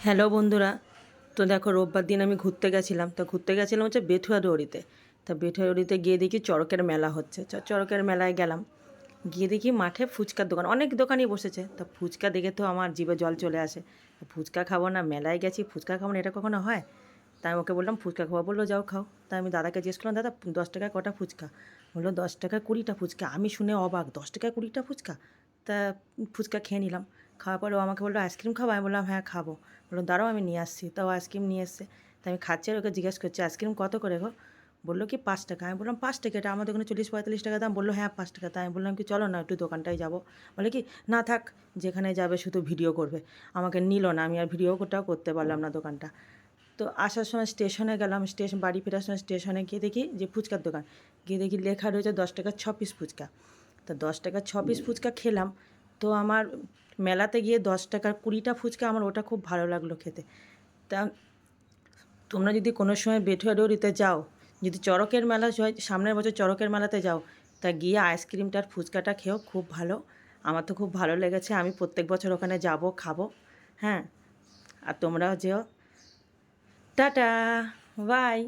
Hello বন্ধুরা। তো দেখো, রোববার দিন আমি ঘুরতে গেছিলাম। তো ঘুরতে গেছিলাম হচ্ছে বেথুয়া দৌড়িতে। তা বেথুয়া দৌড়িতে গিয়ে দেখি চড়কের মেলা হচ্ছে। চড়কের মেলায় গেলাম, গিয়ে দেখি মাঠে ফুচকার দোকান, অনেক দোকানই বসেছে। তা ফুচকা দেখে তো আমার জিভে জল চলে আসে। ফুচকা খাবো না, মেলায় গেছি ফুচকা খাবো না, এটা কখনো হয়? তাই আমি ওকে বললাম ফুচকা খাবো, বললো যাও খাও। তাই আমি দাদাকে জিজ্ঞেস করলাম, দাদা 10 টাকায় কটা ফুচকা? বললো 10 টাকায় 20টা ফুচকা। আমি শুনে অবাক, 10 টাকায় 20টা ফুচকা! তা ফুচকা খেয়ে নিলাম। খাওয়ার পরে ও আমাকে বললো আইসক্রিম খাবো? আমি বললাম হ্যাঁ খাবো। বললো দাঁড়াও আমি নিয়ে আসছি। তাও আইসক্রিম নিয়ে এসছে। তাই আমি খাচ্ছি আর ওকে জিজ্ঞেস করছি আইসক্রিম কত করে গো? বললো কি 5 টাকা। আমি বললাম 5 টাকা? এটা আমাদের ওখানে 40-45 টাকা দাম। বললো হ্যাঁ 5 টাকা। তাই আমি বললাম কি চলো না একটু দোকানটায় যাবো। বলে কি না থাক, যেখানে যাবে শুধু ভিডিও করবে। আমাকে নিল না, আমি আর ভিডিওটাও করতে পারলাম না দোকানটা। তো আসার সময় স্টেশনে গেলাম, বাড়ি ফেরার সময় স্টেশনে গিয়ে দেখি যে ফুচকার দোকান, গিয়ে দেখি লেখা রয়েছে 10 টাকার 6 পিস ফুচকা। তা 10 টাকার 6 পিস ফুচকা খেলাম। তো আমার মেলাতে গিয়ে 10 টাকার 20টা ফুচকা, আমার ওটা খুব ভালো লাগলো খেতে। তা তোমরা যদি কোনো সময় বেঠুয়াডুয়ারিতে যাও, যদি চড়কের মেলা হয়, সামনের বছর চড়কের মেলাতে যাও, তা গিয়ে আইসক্রিমটার ফুচকাটা খেও, খুব ভালো। আমার তো খুব ভালো লেগেছে, আমি প্রত্যেক বছর ওখানে যাব, খাবো। হ্যাঁ, আর তোমরাও যেও। Tata, by.